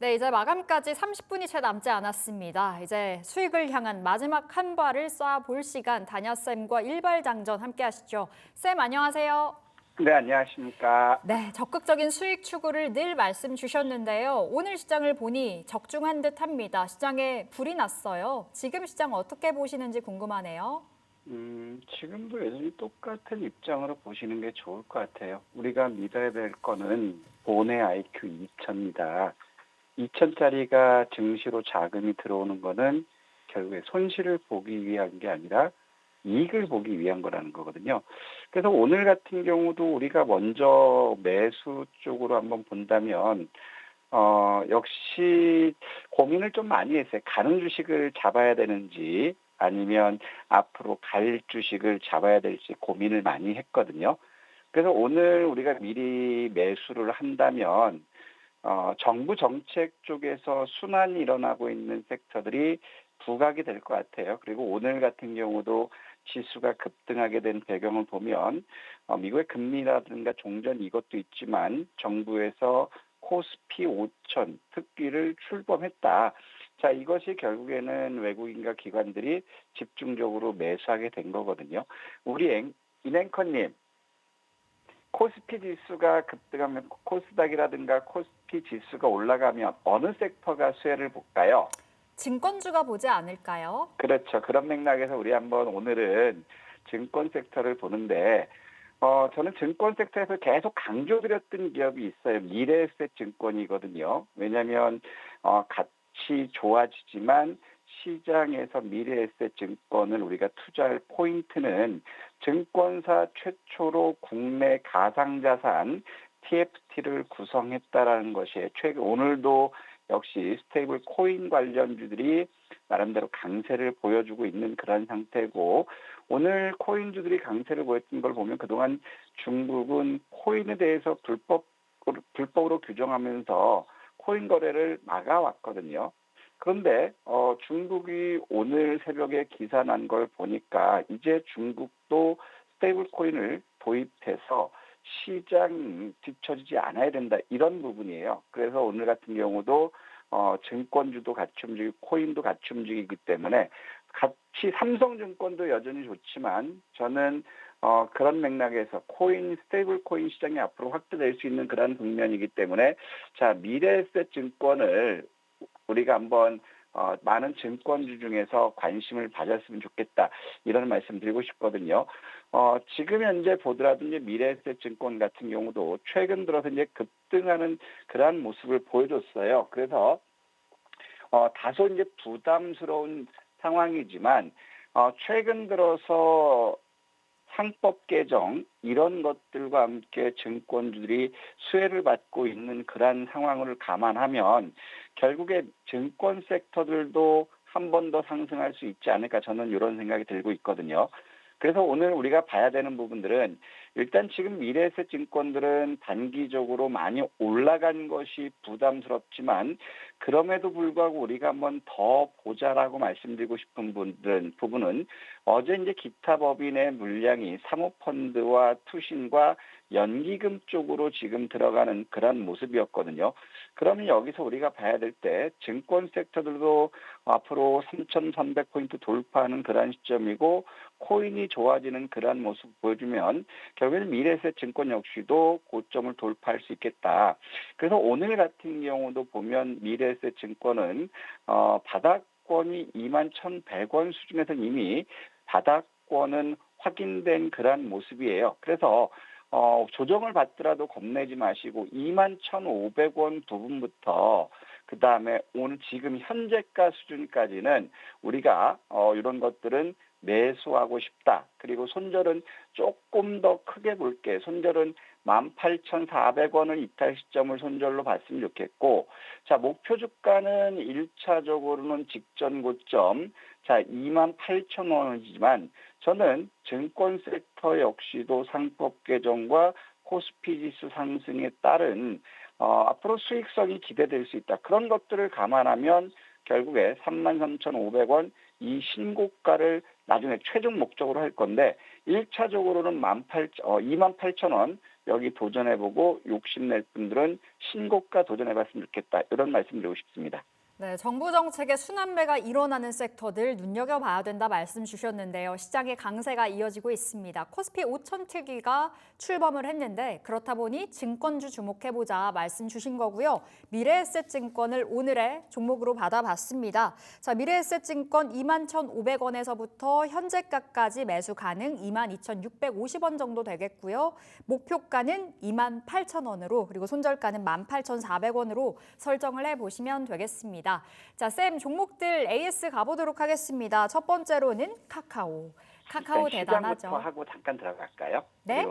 네, 이제 마감까지 30분이 채 남지 않았습니다. 이제 수익을 향한 마지막 한 발을 쏴볼 시간, 다냐쌤과 일발장전 함께 하시죠. 쌤, 안녕하세요. 네, 안녕하십니까. 네, 적극적인 수익 추구를 늘 말씀 주셨는데요. 오늘 시장을 보니 적중한 듯 합니다. 시장에 불이 났어요. 지금 시장 어떻게 보시는지 궁금하네요. 지금도 여전히 똑같은 입장으로 보시는 게 좋을 것 같아요. 우리가 믿어야 될 거는 본의 IQ 2000입니다. 2000짜리가 증시로 자금이 들어오는 거는 결국에 손실을 보기 위한 게 아니라 이익을 보기 위한 거라는 거거든요. 그래서 오늘 같은 경우도 우리가 먼저 매수 쪽으로 한번 본다면 역시 고민을 좀 많이 했어요. 가는 주식을 잡아야 되는지 아니면 앞으로 갈 주식을 잡아야 될지 고민을 많이 했거든요. 그래서 오늘 우리가 미리 매수를 한다면 정부 정책 쪽에서 순환이 일어나고 있는 섹터들이 부각이 될 것 같아요. 그리고 오늘 같은 경우도 지수가 급등하게 된 배경을 보면 미국의 금리라든가 종전 이것도 있지만 정부에서 코스피 5천 특기를 출범했다. 자, 이것이 결국에는 외국인과 기관들이 집중적으로 매수하게 된 거거든요. 우리 인앵커님, 코스피 지수가 급등하면 코스닥이라든가 코스피 지수가 올라가면 어느 섹터가 수혜를 볼까요? 증권주가 보지 않을까요? 그렇죠. 그런 맥락에서 우리 한번 오늘은 증권 섹터를 보는데, 저는 증권 섹터에서 계속 강조드렸던 기업이 있어요. 미래에셋 증권이거든요. 왜냐하면 같이 좋아지지만 시장에서 미래에셋 증권을 우리가 투자할 포인트는 증권사 최초로 국내 가상자산 TFT를 구성했다라는 것이에요. 최근 오늘도 역시 스테이블 코인 관련주들이 나름대로 강세를 보여주고 있는 그런 상태고, 오늘 코인주들이 강세를 보였던 걸 보면 그동안 중국은 코인에 대해서 불법으로 규정하면서 코인 거래를 막아왔거든요. 그런데 중국이 오늘 새벽에 기사 난 걸 보니까 이제 중국도 스테이블 코인을 도입해서 시장 뒤처지지 않아야 된다, 이런 부분이에요. 그래서 오늘 같은 경우도 증권주도 같이 움직이고 코인도 같이 움직이기 때문에 같이 삼성증권도 여전히 좋지만 저는 그런 맥락에서 스테이블 코인 시장이 앞으로 확대될 수 있는 그런 국면이기 때문에, 자, 미래에셋 증권을 우리가 한번 많은 증권주 중에서 관심을 가졌으면 좋겠다, 이런 말씀 드리고 싶거든요. 지금 현재 보더라도 이제 미래에셋 증권 같은 경우도 최근 들어서 이제 급등하는 그러한 모습을 보여줬어요. 그래서 다소 이제 부담스러운 상황이지만 최근 들어서 상법 개정 이런 것들과 함께 증권주들이 수혜를 받고 있는 그러한 상황을 감안하면 결국에 증권 섹터들도 한 번 더 상승할 수 있지 않을까, 저는 이런 생각이 들고 있거든요. 그래서 오늘 우리가 봐야 되는 부분들은, 일단 지금 미래에셋 증권들은 단기적으로 많이 올라간 것이 부담스럽지만 그럼에도 불구하고 우리가 한번 더 보자라고 말씀드리고 싶은 부분은 어제 이제 기타 법인의 물량이 사모펀드와 투신과 연기금 쪽으로 지금 들어가는 그런 모습이었거든요. 그러면 여기서 우리가 봐야 될 때 증권 섹터들도 앞으로 3,300포인트 돌파하는 그런 시점이고, 코인이 좋아지는 그런 모습 보여주면 결국에는 미래에셋 증권 역시도 고점을 돌파할 수 있겠다. 그래서 오늘 같은 경우도 보면 미래에셋 증권은 바닥권이 21,100원 수준에서 이미 바닥권은 확인된 그런 모습이에요. 그래서 조정을 받더라도 겁내지 마시고 21,500원 부분부터 그다음에 오늘 지금 현재가 수준까지는 우리가 이런 것들은 매수하고 싶다. 그리고 손절은 조금 더 크게 볼게. 손절은 18,400원을 이탈 시점을 손절로 봤으면 좋겠고, 자, 목표 주가는 1차적으로는 직전 고점, 자, 28,000원이지만 저는 증권 섹터 역시도 상법 개정과 코스피 지수 상승에 따른 앞으로 수익성이 기대될 수 있다. 그런 것들을 감안하면 결국에 33,500원 이 신고가를 나중에 최종 목적으로 할 건데, 1차적으로는 28,000원 여기 도전해보고 욕심낼 분들은 신고가 도전해봤으면 좋겠다. 이런 말씀드리고 싶습니다. 네, 정부 정책의 순환매가 일어나는 섹터들 눈여겨봐야 된다 말씀 주셨는데요. 시장의 강세가 이어지고 있습니다. 코스피 5천 특위가 출범을 했는데 그렇다 보니 증권주 주목해보자 말씀 주신 거고요. 미래에셋증권을 오늘의 종목으로 받아봤습니다. 자, 미래에셋증권 21,500원에서부터 현재가까지 매수 가능 22,650원 정도 되겠고요. 목표가는 28,000원으로 그리고 손절가는 18,400원으로 설정을 해보시면 되겠습니다. 자, 쌤 종목들 AS 가보도록 하겠습니다. 첫 번째로는 카카오. 카카오 대단하죠. 시장부터 하고 잠깐 들어갈까요? 네?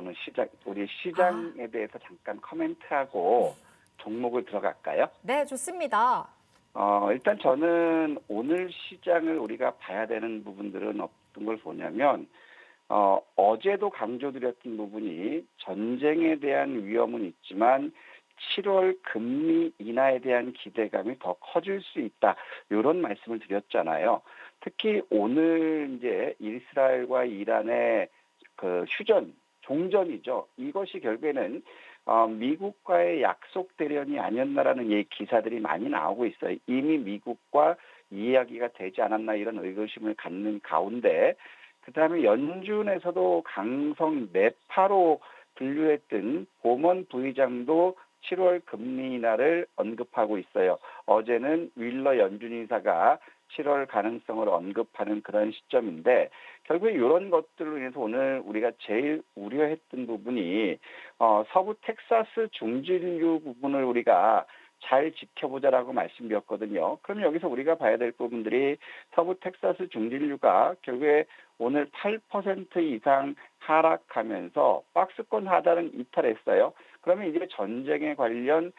우리 시장에 대해서 잠깐 코멘트하고 종목을 들어갈까요? 네, 좋습니다. 일단 저는 오늘 시장을 우리가 봐야 되는 부분들은 어떤 걸 보냐면 어제도 강조드렸던 부분이 전쟁에 대한 위험은 있지만 7월 금리 인하에 대한 기대감이 더 커질 수 있다. 이런 말씀을 드렸잖아요. 특히 오늘 이제 이스라엘과 이란의 그 종전이죠. 이것이 결국에는 미국과의 약속 대련이 아니었나라는 기사들이 많이 나오고 있어요. 이미 미국과 이야기가 되지 않았나 이런 의구심을 갖는 가운데 그다음에 연준에서도 강성 매파로 분류했던 고먼 부의장도 7월 금리 인하를 언급하고 있어요. 어제는 윌러 연준이사가 7월 가능성을 언급하는 그런 시점인데 결국에 이런 것들로 인해서 오늘 우리가 제일 우려했던 부분이 서부 텍사스 중진류 부분을 우리가 잘 지켜보자라고 말씀드렸거든요. 그럼 여기서 우리가 봐야 될 부분들이 서부 텍사스 중진류가 결국에 오늘 8% 이상 하락하면서 박스권 하단은 이탈했어요. 그러면 이제 전쟁에 관련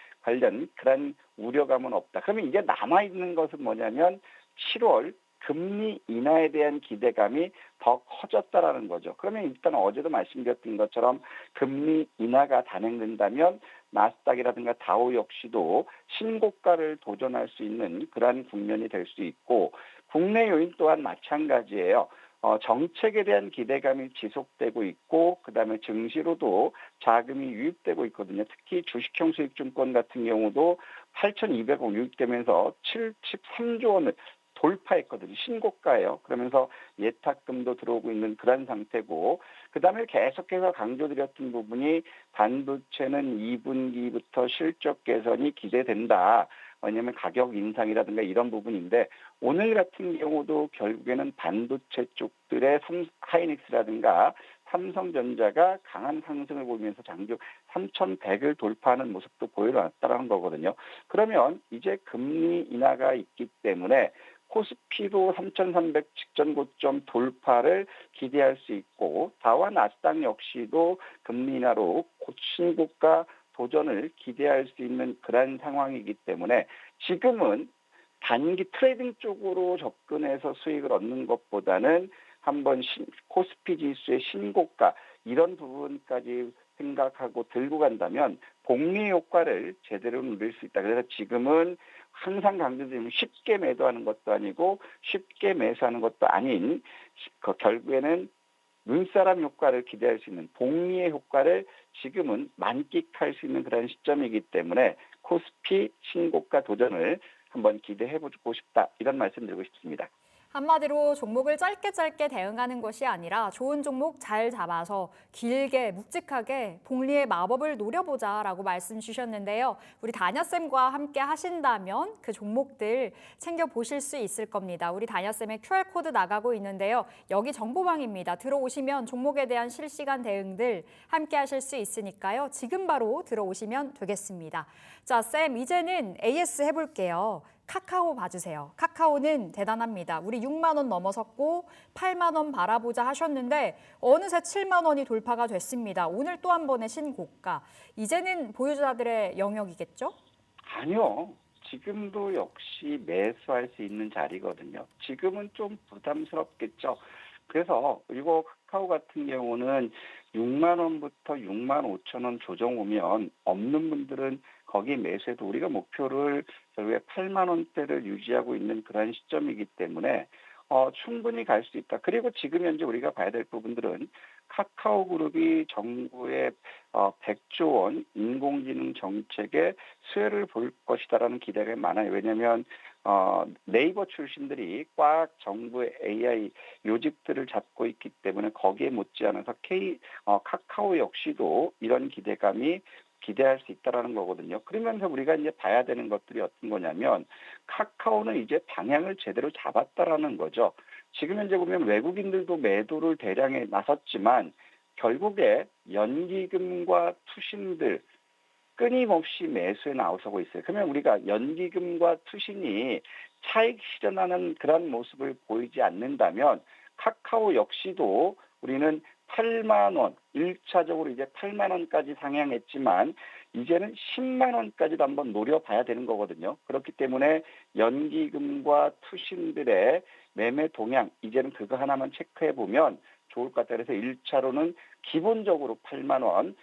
그런 우려감은 없다. 그러면 이제 남아있는 것은 뭐냐면 7월 금리 인하에 대한 기대감이 더 커졌다라는 거죠. 그러면 일단 어제도 말씀드렸던 것처럼 금리 인하가 단행된다면 나스닥이라든가 다우 역시도 신고가를 도전할 수 있는 그러한 국면이 될 수 있고 국내 요인 또한 마찬가지예요. 정책에 대한 기대감이 지속되고 있고 그다음에 증시로도 자금이 유입되고 있거든요. 특히 주식형 수익증권 같은 경우도 8,200억 유입되면서 73조 원을 돌파했거든요. 신고가예요. 그러면서 예탁금도 들어오고 있는 그런 상태고 그다음에 계속해서 강조드렸던 부분이 반도체는 2분기부터 실적 개선이 기대된다. 왜냐하면 가격 인상이라든가 이런 부분인데 오늘 같은 경우도 결국에는 반도체 쪽들의 하이닉스라든가 삼성전자가 강한 상승을 보이면서 장중 3,100을 돌파하는 모습도 보여놨다는 거거든요. 그러면 이제 금리 인하가 있기 때문에 코스피도 3,300 직전 고점 돌파를 기대할 수 있고 다와 나스닥 역시도 금리 인하로 신고가 도전을 기대할 수 있는 그런 상황이기 때문에 지금은 단기 트레이딩 쪽으로 접근해서 수익을 얻는 것보다는 한번 코스피 지수의 신고가 이런 부분까지 생각하고 들고 간다면 복리 효과를 제대로 누릴 수 있다. 그래서 지금은 항상 강조드리면 쉽게 매도하는 것도 아니고 쉽게 매수하는 것도 아닌 결국에는 눈사람 효과를 기대할 수 있는 복리의 효과를 지금은 만끽할 수 있는 그런 시점이기 때문에 코스피 신고가 도전을 한번 기대해보고 싶다. 이런 말씀 드리고 싶습니다. 한마디로 종목을 짧게 대응하는 것이 아니라 좋은 종목 잘 잡아서 길게 묵직하게 복리의 마법을 노려보자라고 말씀 주셨는데요. 우리 다녀쌤과 함께 하신다면 그 종목들 챙겨보실 수 있을 겁니다. 우리 다녀쌤의 QR코드 나가고 있는데요. 여기 정보방입니다. 들어오시면 종목에 대한 실시간 대응들 함께 하실 수 있으니까요. 지금 바로 들어오시면 되겠습니다. 자, 쌤 이제는 AS 해볼게요. 카카오 봐주세요. 카카오는 대단합니다. 우리 6만 원 넘어섰고 8만 원 바라보자 하셨는데 어느새 7만 원이 돌파가 됐습니다. 오늘 또 한 번의 신고가. 이제는 보유자들의 영역이겠죠? 아니요. 지금도 역시 매수할 수 있는 자리거든요. 지금은 좀 부담스럽겠죠. 그래서 그리고 카카오 같은 경우는 6만 원부터 6만 5천 원 조정 오면 없는 분들은 거기 매수해도 우리가 목표를 결국에 8만 원대를 유지하고 있는 그런 시점이기 때문에 충분히 갈 수 있다. 그리고 지금 현재 우리가 봐야 될 부분들은 카카오 그룹이 정부의 100조 원 인공지능 정책에 수혜를 볼 것이다라는 기대가 많아요. 왜냐하면 네이버 출신들이 꽉 정부의 AI 요직들을 잡고 있기 때문에 거기에 못지않아서 카카오 역시도 이런 기대할 수 있다라는 거거든요. 그러면서 우리가 이제 봐야 되는 것들이 어떤 거냐면 카카오는 이제 방향을 제대로 잡았다라는 거죠. 지금 현재 보면 외국인들도 매도를 대량에 나섰지만 결국에 연기금과 투신들 끊임없이 매수에 나서고 있어요. 그러면 우리가 연기금과 투신이 차익 실현하는 그런 모습을 보이지 않는다면 카카오 역시도 우리는 8만 원, 1차적으로 이제 8만 원까지 상향했지만 이제는 10만 원까지도 한번 노려봐야 되는 거거든요. 그렇기 때문에 연기금과 투신들의 매매 동향, 이제는 그거 하나만 체크해 보면 좋을 것 같아요. 그래서 1차로는 기본적으로 8만 원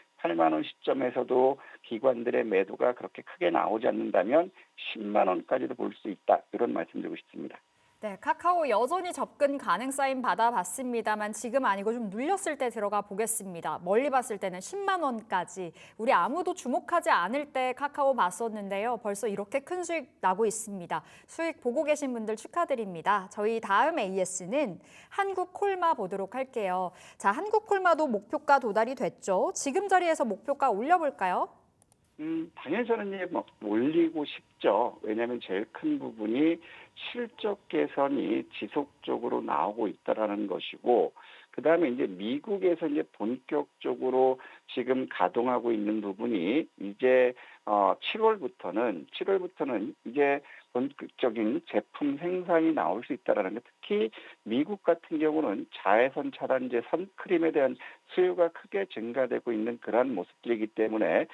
시점에서도 기관들의 매도가 그렇게 크게 나오지 않는다면 10만 원까지도 볼 수 있다. 이런 말씀드리고 싶습니다. 네, 카카오 여전히 접근 가능 사인 받아봤습니다만 지금 아니고 좀 눌렸을 때 들어가 보겠습니다. 멀리 봤을 때는 10만 원까지. 우리 아무도 주목하지 않을 때 카카오 봤었는데요. 벌써 이렇게 큰 수익 나고 있습니다. 수익 보고 계신 분들 축하드립니다. 저희 다음 AS는 한국콜마 보도록 할게요. 자, 한국콜마도 목표가 도달이 됐죠. 지금 자리에서 목표가 올려볼까요? 당연히 저는 이제 뭐 올리고 싶죠. 왜냐하면 제일 큰 부분이 실적 개선이 지속적으로 나오고 있다라는 것이고, 그 다음에 이제 미국에서 이제 본격적으로 지금 가동하고 있는 부분이 이제 7월부터는 이제 본격적인 제품 생산이 나올 수 있다라는 게 특히 미국 같은 경우는 자외선 차단제 선크림에 대한 수요가 크게 증가되고 있는 그러한 모습들이기 때문에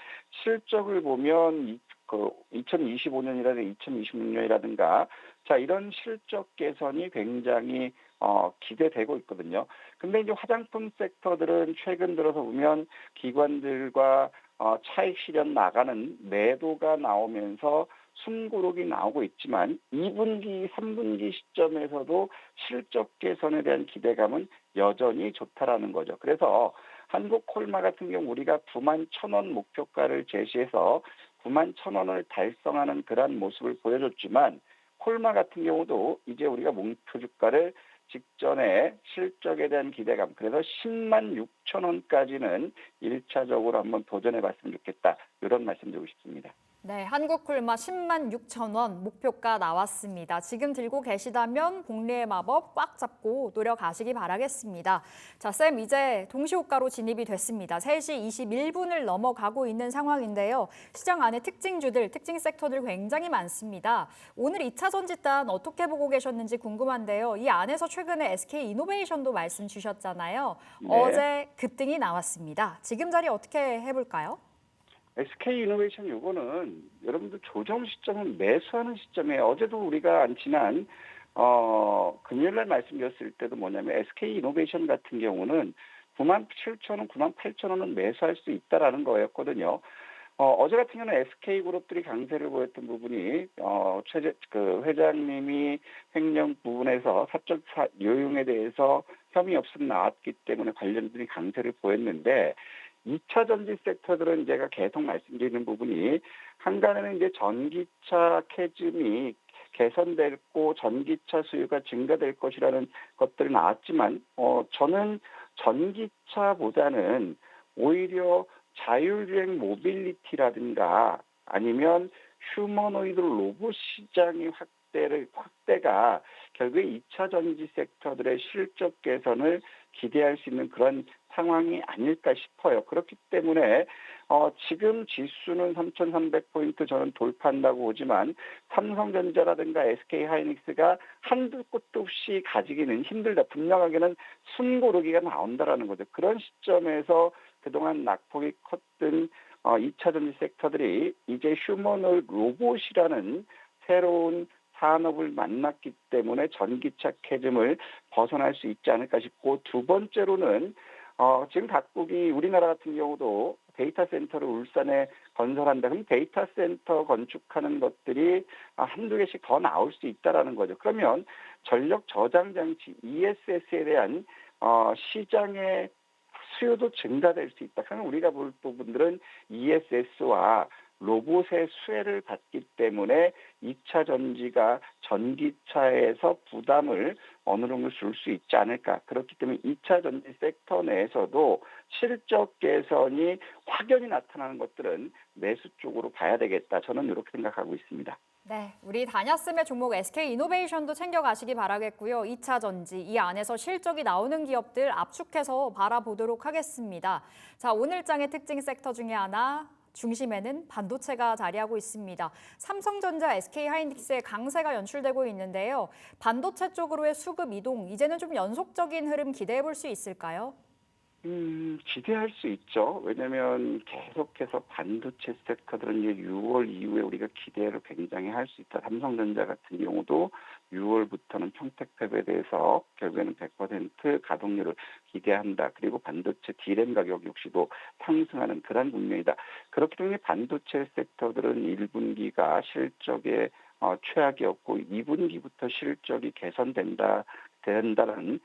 실적을 보면 2025년이라든가 2026년이라든가 자 이런 실적 개선이 굉장히 기대되고 있거든요. 근데 이제 화장품 섹터들은 최근 들어서 보면 기관들과 차익 실현 나가는 매도가 나오면서 숨고르기 나오고 있지만 2분기, 3분기 시점에서도 실적 개선에 대한 기대감은 여전히 좋다라는 거죠. 그래서 한국콜마 같은 경우 우리가 9만 1,000원 목표가를 제시해서 9만 1,000원을 달성하는 그러한 모습을 보여줬지만 콜마 같은 경우도 이제 우리가 목표 주가를 직전에 실적에 대한 기대감 그래서 10만 6천 원까지는 1차적으로 한번 도전해 봤으면 좋겠다. 이런 말씀드리고 싶습니다. 네, 한국콜마 10만 6천 원 목표가 나왔습니다. 지금 들고 계시다면 복리의 마법 꽉 잡고 노려가시기 바라겠습니다. 자, 쌤 이제 동시호가로 진입이 됐습니다. 3시 21분을 넘어가고 있는 상황인데요. 시장 안에 특징 섹터들 굉장히 많습니다. 오늘 2차 전지단 어떻게 보고 계셨는지 궁금한데요. 이 안에서 최근에 SK이노베이션도 말씀 주셨잖아요. 네. 어제 급등이 나왔습니다. 지금 자리 어떻게 해볼까요? SK이노베이션 요거는 여러분들 조정 시점은 매수하는 시점에 어제도 우리가 지난 금요일 날 말씀드렸을 때도 뭐냐면 SK이노베이션 같은 경우는 9만 7천 원, 9만 8천 원은 매수할 수 있다라는 거였거든요. 어제 같은 경우는 SK그룹들이 강세를 보였던 부분이 회장님이 횡령 부분에서 사적 요용에 대해서 혐의 없음 나왔기 때문에 관련들이 강세를 보였는데 2차 전지 섹터들은 제가 계속 말씀드리는 부분이 한간에는 이제 전기차 캐즘이 개선되고 전기차 수요가 증가될 것이라는 것들이 나왔지만 저는 전기차보다는 오히려 자율주행 모빌리티라든가 아니면 휴머노이드 로봇 시장의 확대가 결국에 2차 전지 섹터들의 실적 개선을 기대할 수 있는 그런 상황이 아닐까 싶어요. 그렇기 때문에 지금 지수는 3,300포인트 저는 돌파한다고 보지만 삼성전자라든가 SK하이닉스가 한두 곳도 없이 가지기는 힘들다. 분명하게는 숨고르기가 나온다라는 거죠. 그런 시점에서 그동안 낙폭이 컸던 2차 전지 섹터들이 이제 휴머노이드 로봇이라는 새로운 산업을 만났기 때문에 전기차 캐즘을 벗어날 수 있지 않을까 싶고 두 번째로는 지금 각국이 우리나라 같은 경우도 데이터 센터를 울산에 건설한다. 그럼 데이터 센터 건축하는 것들이 한두 개씩 더 나올 수 있다라는 거죠. 그러면 전력 저장 장치 ESS에 대한 시장의 수요도 증가될 수 있다. 그러면 우리가 볼 부분들은 ESS와 로봇의 수혜를 받기 때문에 2차 전지가 전기차에서 부담을 어느 정도 줄 수 있지 않을까. 그렇기 때문에 2차 전지 섹터 내에서도 실적 개선이 확연히 나타나는 것들은 매수 쪽으로 봐야 되겠다. 저는 이렇게 생각하고 있습니다. 네, 우리 다냐스의 종목 SK이노베이션도 챙겨가시기 바라겠고요. 2차 전지, 이 안에서 실적이 나오는 기업들 압축해서 바라보도록 하겠습니다. 자, 오늘 장의 특징 섹터 중에 하나, 중심에는 반도체가 자리하고 있습니다. 삼성전자, SK하이닉스의 강세가 연출되고 있는데요. 반도체 쪽으로의 수급 이동, 이제는 좀 연속적인 흐름 기대해 볼 수 있을까요? 기대할 수 있죠. 왜냐하면 계속해서 반도체 섹터들은 이제 6월 이후에 우리가 기대를 굉장히 할 수 있다. 삼성전자 같은 경우도 6월부터는 평택 팹에 대해서 결국에는 100% 가동률을 기대한다. 그리고 반도체 D램 가격 역시도 상승하는 그런 국면이다. 그렇기 때문에 반도체 섹터들은 1분기가 실적에 최악이었고 2분기부터 실적이 된다는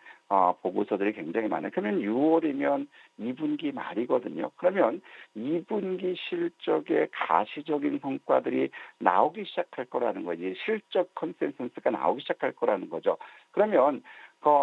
보고서들이 굉장히 많아요. 그러면 6월이면 2분기 말이거든요. 그러면 2분기 실적의 가시적인 성과들이 나오기 시작할 거라는 거지. 실적 컨센서스가 나오기 시작할 거라는 거죠. 그러면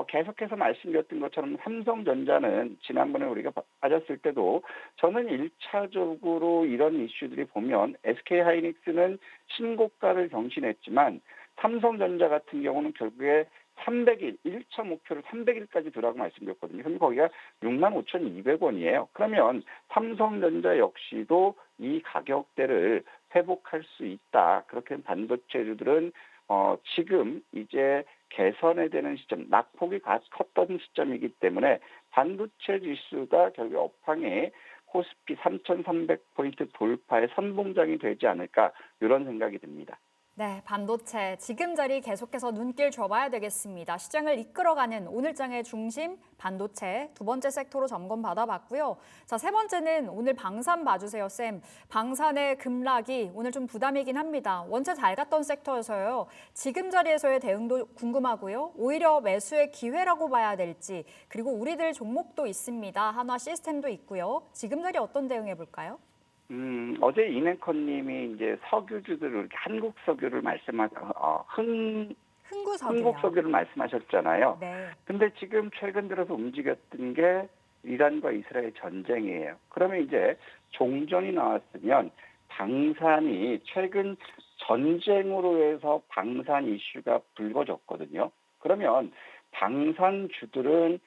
계속해서 말씀드렸던 것처럼 삼성전자는 지난번에 우리가 빠졌을 때도 저는 1차적으로 이런 이슈들이 보면 SK하이닉스는 신고가를 경신했지만 삼성전자 같은 경우는 결국에 300일, 1차 목표를 300일까지 두라고 말씀드렸거든요. 그럼 거기가 65,200원이에요. 그러면 삼성전자 역시도 이 가격대를 회복할 수 있다. 그렇게 반도체주들은 지금 이제 개선에 되는 시점, 낙폭이 컸던 시점이기 때문에 반도체 지수가 결국 업황에 코스피 3,300포인트 돌파의 선봉장이 되지 않을까 이런 생각이 듭니다. 네, 반도체 지금 자리 계속해서 눈길 줘봐야 되겠습니다. 시장을 이끌어가는 오늘장의 중심 반도체 두 번째 섹터로 점검 받아봤고요. 자, 세 번째는 오늘 방산 봐주세요, 쌤. 방산의 급락이 오늘 좀 부담이긴 합니다. 원체 잘 갔던 섹터여서요. 지금 자리에서의 대응도 궁금하고요. 오히려 매수의 기회라고 봐야 될지, 그리고 우리들 종목도 있습니다. 한화 시스템도 있고요. 지금 자리 어떤 대응해 볼까요? 어제 이냉커님이 이제 석유주들을 이렇게 흥국 흥구석이요. 석유를 말씀하셨잖아요. 네. 근데 지금 최근 들어서 움직였던 게 이란과 이스라엘 전쟁이에요. 그러면 이제 종전이 나왔으면 방산이 최근 전쟁으로 해서 방산 이슈가 불거졌거든요. 그러면 방산주들은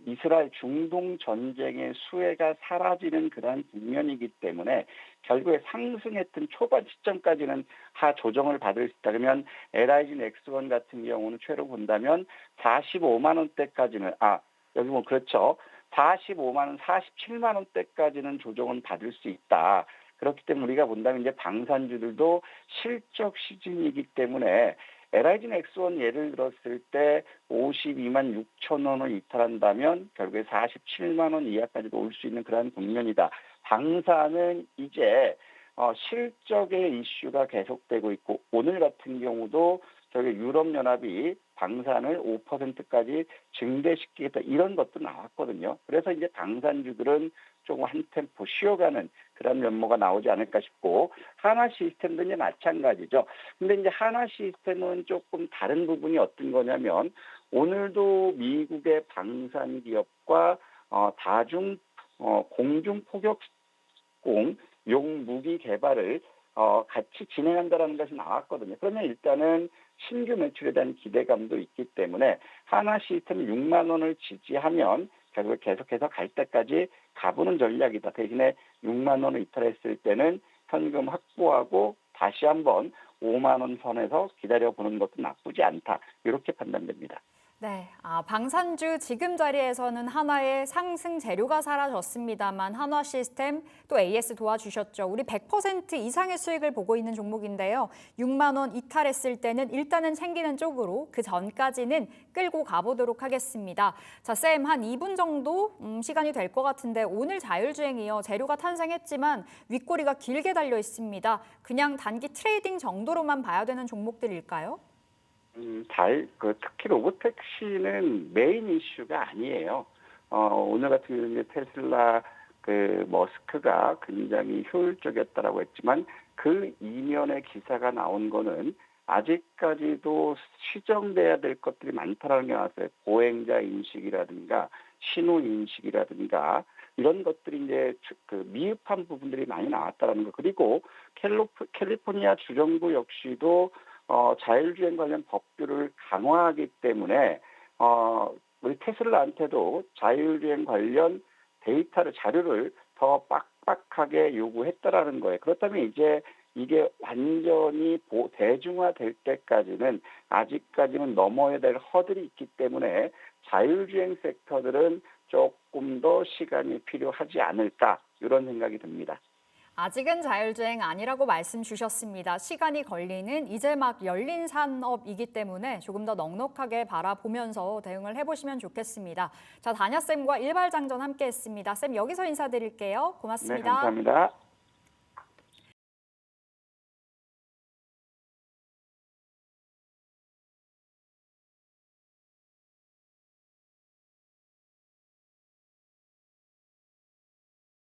이스라엘 중동 전쟁의 수혜가 사라지는 그러한 국면이기 때문에 결국에 상승했던 초반 시점까지는 조정을 받을 수 있다. 그러면 LIG 넥스원 같은 경우는 최로 본다면 45만 원대까지는 여기 뭐 그렇죠. 45만 원, 47만 원대까지는 조정은 받을 수 있다. 그렇기 때문에 우리가 본다면 이제 방산주들도 실적 시즌이기 때문에 LIG 넥스원 예를 들었을 때 52만 6천 원을 이탈한다면 결국에 47만 원 이하까지도 올 수 있는 그런 국면이다. 방산은 이제 실적의 이슈가 계속되고 있고 오늘 같은 경우도 저기 유럽연합이 방산을 5%까지 증대시키겠다 이런 것도 나왔거든요. 그래서 이제 방산주들은 조금 한 템포 쉬어가는 그런 면모가 나오지 않을까 싶고 한화 시스템도 이제 마찬가지죠. 근데 이제 한화 시스템은 조금 다른 부분이 어떤 거냐면 오늘도 미국의 방산 기업과 다중 공중 포격공 용 무기 개발을 같이 진행한다라는 것이 나왔거든요. 그러면 일단은 신규 매출에 대한 기대감도 있기 때문에 한화 시스템 6만 원을 지지하면 결국 계속해서 갈 때까지 가보는 전략이다. 대신에 6만 원을 이탈했을 때는 현금 확보하고 다시 한번 5만 원 선에서 기다려보는 것도 나쁘지 않다. 이렇게 판단됩니다. 네, 방산주 지금 자리에서는 한화의 상승 재료가 사라졌습니다만 한화 시스템 또 AS 도와주셨죠. 우리 100% 이상의 수익을 보고 있는 종목인데요. 6만 원 이탈했을 때는 일단은 챙기는 쪽으로 그 전까지는 끌고 가보도록 하겠습니다. 자, 쌤, 한 2분 정도 시간이 될 것 같은데 오늘 자율주행이요. 재료가 탄생했지만 윗꼬리가 길게 달려 있습니다. 그냥 단기 트레이딩 정도로만 봐야 되는 종목들일까요? 특히 로보택시는 메인 이슈가 아니에요. 오늘 같은 경우는 테슬라 머스크가 굉장히 효율적이었다라고 했지만 그 이면의 기사가 나온 거는 아직까지도 시정돼야 될 것들이 많다라는 게 나왔어요. 보행자 인식이라든가 신호 인식이라든가 이런 것들이 이제 미흡한 부분들이 많이 나왔다라는 거. 그리고 캘리포니아 주정부 역시도 자율주행 관련 법규를 강화하기 때문에 우리 테슬라한테도 자율주행 관련 자료를 더 빡빡하게 요구했다라는 거예요. 그렇다면 이제 이게 완전히 대중화될 때까지는 아직까지는 넘어야 될 허들이 있기 때문에 자율주행 섹터들은 조금 더 시간이 필요하지 않을까 이런 생각이 듭니다. 아직은 자율주행 아니라고 말씀 주셨습니다. 시간이 걸리는 이제 막 열린 산업이기 때문에 조금 더 넉넉하게 바라보면서 대응을 해보시면 좋겠습니다. 자, 다냐쌤과 일발장전 함께 했습니다. 쌤, 여기서 인사드릴게요. 네, 고맙습니다. 감사합니다.